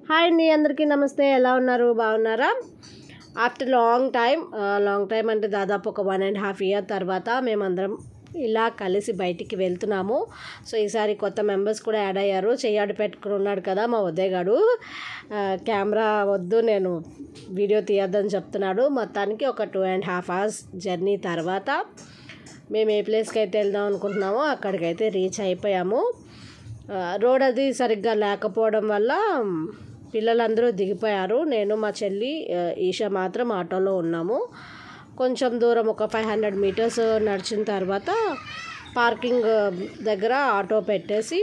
Hi అండి, అందరికీ నమస్తే. ఎలా ఉన్నారు? బాగున్నారా? ఆఫ్టర్ లాంగ్ టైం అంటే దాదాపు ఒక 1.5 year తర్వాత మేమందరం ఇలా కలిసి బయటికి వెళ్తున్నాము. సో ఈసారి కొత్త మెంబర్స్ కూడా యాడ్ అయ్యారు. చెయ్యాడు పెట్టుకుని ఉన్నాడు కదా మా ఉదయగాడు, కెమెరా వద్దు నేను వీడియో తీయొద్దని చెప్తున్నాడు. మొత్తానికి ఒక 2.5 hours జర్నీ తర్వాత మేము ఏ ప్లేస్కి అయితే వెళ్దాం అనుకుంటున్నామో అక్కడికైతే రీచ్ అయిపోయాము. రోడ్ అది సరిగ్గా లేకపోవడం వల్ల పిల్లలందరూ దిగిపోయారు. నేను మా చెల్లి ఈషా మాత్రం ఆటోలో ఉన్నాము. కొంచెం దూరం ఒక 500 meters నడిచిన తర్వాత పార్కింగ్ దగ్గర ఆటో పెట్టేసి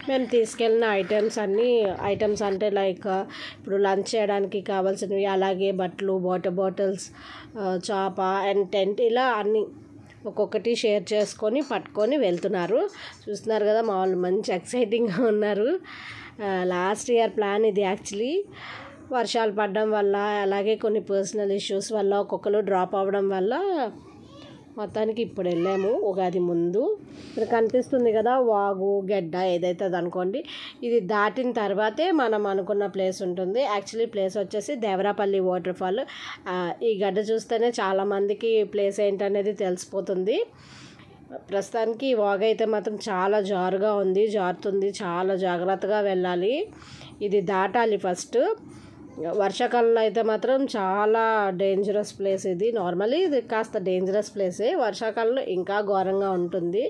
మేము తీసుకెళ్ళిన ఐటమ్స్ అంటే లైక్ ఇప్పుడు లంచ్ చేయడానికి కావాల్సినవి, అలాగే బట్టలు, వాటర్ బాటిల్స్, చాప అండ్ టెంట్, ఇలా అన్నీ ఒక్కొక్కటి షేర్ చేసుకొని పట్టుకొని వెళ్తున్నారు. చూస్తున్నారు కదా, మా వాళ్ళు మంచి ఎక్సైటింగ్గా ఉన్నారు. లాస్ట్ ఇయర్ ప్లాన్ ఇది. యాక్చువల్లీ వర్షాలు పడడం వల్ల, అలాగే కొన్ని పర్సనల్ ఇష్యూస్ వల్ల ఒక్కొక్కరు డ్రాప్ అవ్వడం వల్ల మొత్తానికి ఇప్పుడు వెళ్ళాము. ఉగాది ముందు ఇక్కడ కనిపిస్తుంది కదా వాగు గడ్డ, ఏదైతే అది అనుకోండి. ఇది దాటిన తర్వాతే మనం అనుకున్న ప్లేస్ ఉంటుంది. యాక్చువల్లీ ప్లేస్ వచ్చేసి దేవరాపల్లి వాటర్ ఫాల్. ఈ గడ్డ చూస్తేనే చాలామందికి ప్లేస్ ఏంటనేది తెలిసిపోతుంది. ప్రస్తుతానికి వాగు అయితే మాత్రం చాలా జారుతుంది. చాలా జాగ్రత్తగా వెళ్ళాలి. ఇది దాటాలి ఫస్ట్. వర్షాకాలంలో అయితే మాత్రం చాలా డేంజరస్ ప్లేస్ ఇది. నార్మల్లీ ఇది కాస్త డేంజరస్ ప్లేసే, వర్షాకాలంలో ఇంకా ఘోరంగా ఉంటుంది.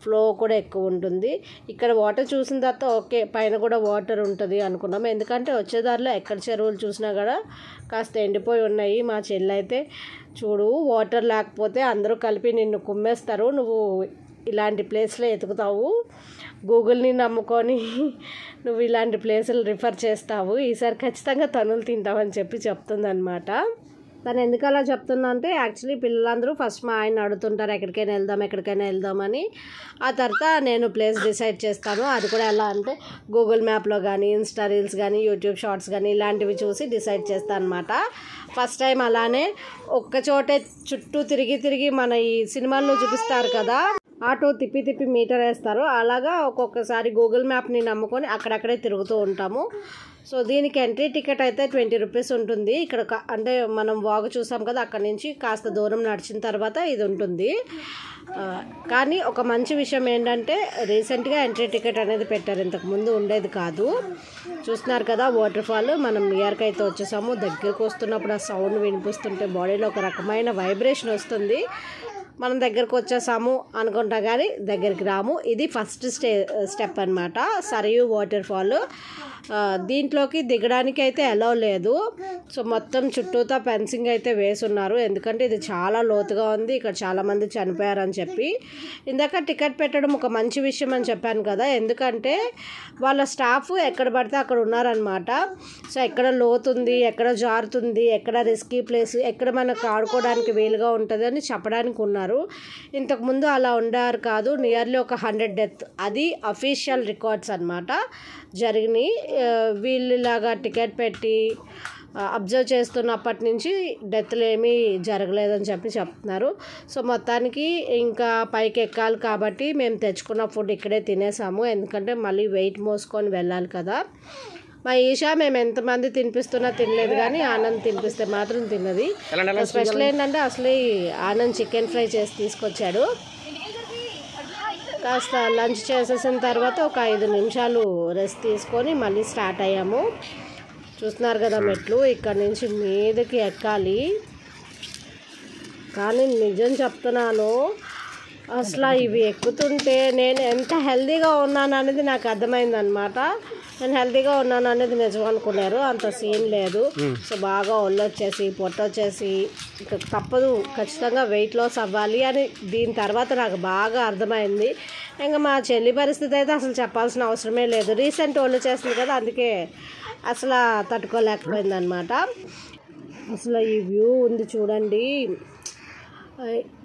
ఫ్లో కూడా ఎక్కువ ఉంటుంది. ఇక్కడ వాటర్ చూసిన తర్వాత ఓకే, పైన కూడా వాటర్ ఉంటుంది అనుకున్నాము. ఎందుకంటే వచ్చేదారిలో ఎక్కడ చెరువులు చూసినా కూడా కాస్త ఎండిపోయి ఉన్నాయి. మా చెల్లి అయితే చూడు, వాటర్ లేకపోతే అందరూ కలిపి నిన్ను కుమ్మేస్తారు, నువ్వు ఇలాంటి ప్లేస్లో ఎతుకుతావు, గూగుల్ని నమ్ముకొని నువ్వు ఇలాంటి ప్లేసులు రిఫర్ చేస్తావు, ఈసారి ఖచ్చితంగా తనులు తింటావని చెప్తుందనమాట. తను ఎందుకు అలా చెప్తున్నా అంటే, యాక్చువల్లీ పిల్లలందరూ ఫస్ట్ మా ఆయన అడుగుతుంటారు ఎక్కడికైనా వెళ్దామని. ఆ తర్వాత నేను ప్లేస్ డిసైడ్ చేస్తాను. అది కూడా ఎలా అంటే గూగుల్ మ్యాప్లో కానీ, ఇన్స్టా రీల్స్ కానీ, యూట్యూబ్ షార్ట్స్ కానీ ఇలాంటివి చూసి డిసైడ్ చేస్తాను అనమాట. ఫస్ట్ టైం అలానే ఒక్కచోటే చుట్టూ తిరిగి మన ఈ సినిమాల్లో చూపిస్తారు కదా, ఆటో తిప్పి మీటర్ వేస్తారు, అలాగా ఒక్కొక్కసారి గూగుల్ మ్యాప్ని నమ్ముకొని అక్కడక్కడే తిరుగుతూ ఉంటాము. సో దీనికి ఎంట్రీ టికెట్ అయితే 20 rupees ఉంటుంది. ఇక్కడ అంటే మనం వాగు చూసాం కదా, అక్కడి నుంచి కాస్త దూరం నడిచిన తర్వాత ఇది ఉంటుంది. కానీ ఒక మంచి విషయం ఏంటంటే రీసెంట్గా ఎంట్రీ టికెట్ అనేది పెట్టారు, ఇంతకుముందు ఉండేది కాదు. చూస్తున్నారు కదా వాటర్ ఫాల్, మనం నియర్కి అయితే వచ్చేసాము. దగ్గరకు వస్తున్నప్పుడు ఆ సౌండ్ వినిపిస్తుంటే బాడీలో ఒక రకమైన వైబ్రేషన్ వస్తుంది. మనం దగ్గరకు వచ్చేసాము అనుకుంటా కానీ దగ్గరికి రాము. ఇది ఫస్ట్ స్టెప్ అనమాట, సరయూ వాటర్ ఫాల్. దీంట్లోకి దిగడానికి అయితే అలౌ లేదు. సో మొత్తం చుట్టూతా ఫెన్సింగ్ అయితే వేసున్నారు, ఎందుకంటే ఇది చాలా లోతుగా ఉంది, ఇక్కడ చాలామంది చనిపోయారని చెప్పి. ఇందాక టికెట్ పెట్టడం ఒక మంచి విషయం అని చెప్పాను కదా, ఎందుకంటే వాళ్ళ స్టాఫ్ ఎక్కడ పడితే అక్కడ ఉన్నారనమాట. సో ఎక్కడ లోతుంది, ఎక్కడ జారుతుంది, ఎక్కడ రిస్కీ ప్లేస్, ఎక్కడ మనకు ఆడుకోవడానికి వీలుగా ఉంటుంది అని చెప్పడానికి ఉన్నారు. ఇంతకుముందు అలా ఉండారు కాదు. నియర్లీ ఒక 100 deaths, అది అఫీషియల్ రికార్డ్స్ అనమాట, జరిగినాయి. వీళ్ళలాగా టికెట్ పెట్టి అబ్జర్వ్ చేస్తున్నప్పటి నుంచి డెత్లు ఏమీ జరగలేదని చెప్తున్నారు. సో మొత్తానికి ఇంకా పైకి ఎక్కాలి కాబట్టి మేము తెచ్చుకున్న ఫుడ్ ఇక్కడే తినేసాము, ఎందుకంటే మళ్ళీ వెయిట్ మోసుకొని వెళ్ళాలి కదా. మా ఈషా మేము ఎంతమంది తినిపిస్తున్నా తినలేదు, కానీ ఆనంద్ తినిపిస్తే మాత్రం తిన్నది. స్పెషల్ ఏంటంటే అసలు ఆనంద్ చికెన్ ఫ్రై చేసి తీసుకొచ్చాడు. కాస్త లంచ్ చేసేసిన తర్వాత ఒక 5 నిమిషాలు రెస్ట్ తీసుకొని మళ్ళీ స్టార్ట్ అయ్యాము. చూస్తున్నారు కదా మెట్లు, ఇక్కడ నుంచి మీదకి ఎక్కాలి. కానీ నిజం చెప్తున్నాను, అసలు ఇవి ఎక్కుతుంటే నేను ఎంత హెల్తీగా ఉన్నాను అనేది నాకు అర్థమైందనమాట. నేను హెల్తీగా ఉన్నాను అనేది నిజం అనుకున్నారు, అంత సీన్ లేదు. సో బాగా ఒళ్ళొచ్చేసి పొట్టొచ్చేసి ఇక తప్పదు, ఖచ్చితంగా వెయిట్ లాస్ అవ్వాలి అని దీని తర్వాత నాకు బాగా అర్థమైంది. ఇంకా మా చెల్లి పరిస్థితి అయితే అసలు చెప్పాల్సిన అవసరమే లేదు, రీసెంట్ ఒళ్ళు చేస్తుంది కదా, అందుకే అసలు తట్టుకోలేకపోయిందనమాట. అసలు ఈ వ్యూ ఉంది చూడండి,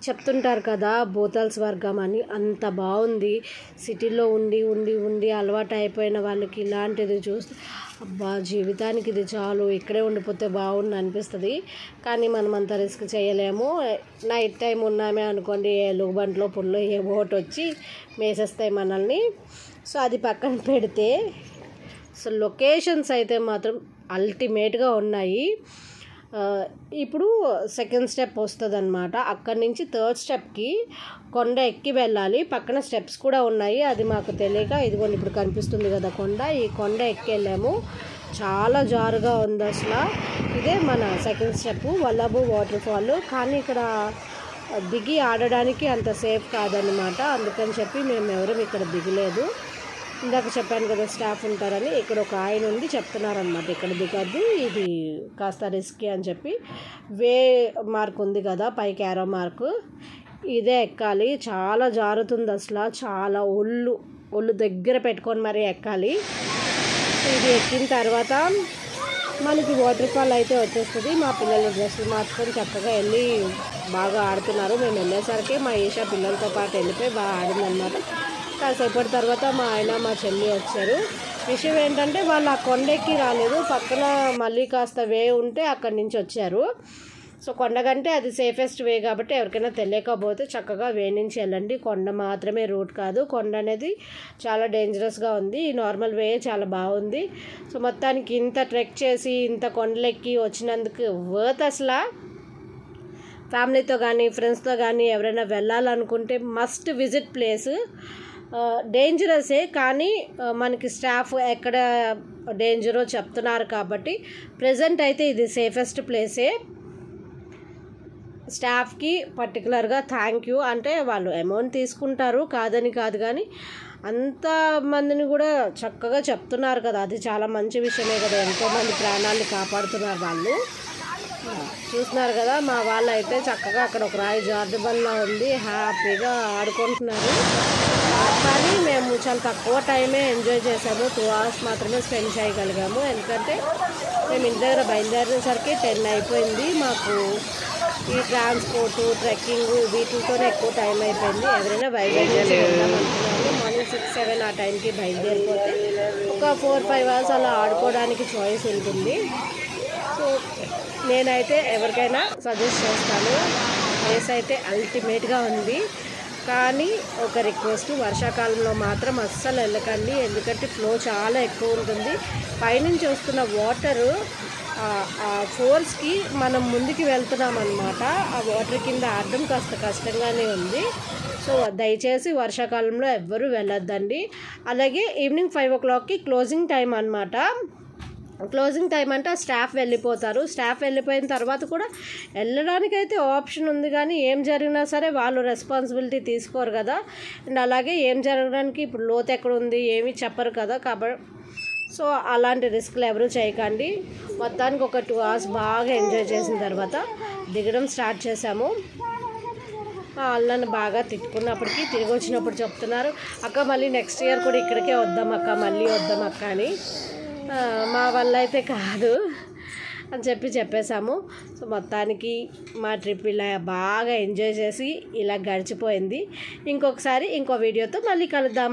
చెప్తుంటారు కదా భూతల్ స్వర్గం అని, అంత బాగుంది. సిటీలో ఉండి అలవాటు అయిపోయిన వాళ్ళకి ఇలాంటిది చూస్తే అబ్బా జీవితానికి ఇది చాలు, ఇక్కడే ఉండిపోతే బాగుండు అనిపిస్తుంది. కానీ మనం అంత రిస్క్ చేయలేము. నైట్ టైం ఉన్నామే అనుకోండి, ఎలుగుబంట్లో పుల్లో ఏ ఒకటి వచ్చి మేసేస్తాయి మనల్ని. సో అది పక్కన పెడితే సో లొకేషన్స్ అయితే మాత్రం అల్టిమేట్గా ఉన్నాయి. ఇప్పుడు సెకండ్ స్టెప్ వస్తుంది అనమాట. అక్కడి నుంచి థర్డ్ స్టెప్కి కొండ ఎక్కి వెళ్ళాలి. పక్కన స్టెప్స్ కూడా ఉన్నాయి, అది మాకు తెలియక ఇదిగోండి ఇప్పుడు కనిపిస్తుంది కదా కొండ, ఈ కొండ ఎక్కి వెళ్ళాము. చాలా జారుగా ఉంది అసలు. ఇదే మన సెకండ్ స్టెప్ వల్లభు వాటర్ ఫాల్. కానీ ఇక్కడ దిగి ఆడడానికి అంత సేఫ్ కాదనమాట, అందుకని చెప్పి మేము ఎవరు ఇక్కడ దిగలేదు. ఇందాక చెప్పాను కదా స్టాఫ్ ఉంటారని, ఇక్కడ ఒక ఆయన ఉండి చెప్తున్నారనమాట ఇక్కడ దిగద్దు, ఇది కాస్త రిస్కీ అని చెప్పి. వే మార్క్ ఉంది కదా పైకి యారో మార్కు, ఇదే ఎక్కాలి. చాలా జారుతుంది అసలు, చాలా ఒళ్ళు దగ్గర పెట్టుకొని మరీ ఎక్కాలి. ఇది ఎక్కిన తర్వాత మనకి వాటర్ ఫాల్ అయితే వచ్చేస్తుంది. మా పిల్లలు డ్రెస్సులు మార్చుకొని చక్కగా వెళ్ళి బాగా ఆడుతున్నారు. మేము వెళ్ళేసరికి మా ఈషా పిల్లలతో పాటు వెళ్ళిపోయి బాగా ఆడిందనమాట. కాసేపటి తర్వాత మా ఆయన మా చెల్లి వచ్చారు. విషయం ఏంటంటే వాళ్ళు ఆ కొండెక్కి రాలేదు, పక్కన మళ్ళీ కాస్త వే ఉంటే అక్కడి నుంచి వచ్చారు. సో కొండ కంటే అది సేఫెస్ట్ వే కాబట్టి ఎవరికైనా తెలియకపోతే చక్కగా వే నుంచి వెళ్ళండి. కొండ మాత్రమే రూట్ కాదు, కొండ అనేది చాలా డేంజరస్గా ఉంది. ఈ నార్మల్ వే చాలా బాగుంది. సో మొత్తానికి ఇంత ట్రెక్ చేసి ఇంత కొండలెక్కి వచ్చినందుకు వర్త్ అసలు. ఫ్యామిలీతో కానీ ఫ్రెండ్స్తో కానీ ఎవరైనా వెళ్ళాలనుకుంటే మస్ట్ విజిట్ ప్లేస్. డేంజరసే కానీ మనకి స్టాఫ్ ఎక్కడ డేంజరో చెప్తున్నారు కాబట్టి ప్రజెంట్ అయితే ఇది సేఫెస్ట్ ప్లేసే. స్టాఫ్కి పర్టికులర్గా థ్యాంక్ యూ. అంటే వాళ్ళు అమౌంట్ తీసుకుంటారు కాదని కాదు, కానీ అంతమందిని కూడా చక్కగా చెప్తున్నారు కదా, అది చాలా మంచి విషయమే కదా. ఎంతోమంది ప్రాణాలను కాపాడుతున్నారు వాళ్ళు. చూస్తున్నారు కదా మా వాళ్ళు అయితే చక్కగా అక్కడ ఒక రాయి జారుడుబల్ల ఉంది, హ్యాపీగా ఆడుకుంటున్నారు. కానీ మేము చాలా తక్కువ టైమే ఎంజాయ్ చేసాము, 2 hours మాత్రమే స్పెండ్ చేయగలిగాము. ఎందుకంటే మేము ఇంటి దగ్గర బయలుదేరేసరికి 10 అయిపోయింది. మాకు ఈ ట్రాన్స్పోర్టు ట్రెక్కింగ్ వీటితోనే ఎక్కువ టైం అయిపోయింది. ఎవరైనా బయలుదేరి వెళ్దామనుకున్నాము మార్నింగ్ 6-7 ఆ టైంకి బయలుదేరిపోతే ఒక 4-5 hours అలా ఆడుకోవడానికి చాయిస్ ఉంటుంది. సో నేనైతే ఎవరికైనా సజెస్ట్ చేస్తాను. ప్లేస్ అయితే అల్టిమేట్గా ఉంది. కానీ ఒక రిక్వెస్ట్, వర్షాకాలంలో మాత్రం అస్సలు వెళ్ళకండి, ఎందుకంటే ఫ్లో చాలా ఎక్కువ ఉంటుంది. పైనుంచి వస్తున్న వాటరు ఆ ఫోర్స్కి మనం ముందుకు వెళ్తున్నాం అన్నమాట. ఆ వాటర్ కింద ఆడడం కాస్త కష్టంగానే ఉంది. సో దయచేసి వర్షాకాలంలో ఎవ్వరూ వెళ్ళొద్దండి. అలాగే ఈవినింగ్ 5 o'clockకి క్లోజింగ్ టైం అన్నమాట. క్లోజింగ్ టైం అంటే స్టాఫ్ వెళ్ళిపోతారు. స్టాఫ్ వెళ్ళిపోయిన తర్వాత కూడా వెళ్ళడానికైతే ఆప్షన్ ఉంది, కానీ ఏం జరిగినా సరే వాళ్ళు రెస్పాన్సిబిలిటీ తీసుకోరు కదా. అండ్ అలాగే ఏం జరగడానికి ఇప్పుడు లోతు ఎక్కడ ఉంది ఏమీ చెప్పరు కదా, కాబట్టి సో అలాంటి రిస్క్లు ఎవరూ చేయకండి. మొత్తానికి ఒక 2 hours బాగా ఎంజాయ్ చేసిన తర్వాత దిగడం స్టార్ట్ చేసాము. వాళ్ళని బాగా తిట్టుకున్నప్పటికీ తిరిగి వచ్చినప్పుడు చెప్తున్నారు, అక్క మళ్ళీ నెక్స్ట్ ఇయర్ కూడా ఇక్కడికే వద్దాం అక్క, మళ్ళీ వద్దాం అక్క అని. మా వల్ల అయితే కాదు అని చెప్పేసాము. సో మొత్తానికి మా ట్రిప్ ఇలా బాగా ఎంజాయ్ చేసి ఇలా గడిచిపోయింది. ఇంకొకసారి ఇంకో వీడియోతో మళ్ళీ కలుద్దాం.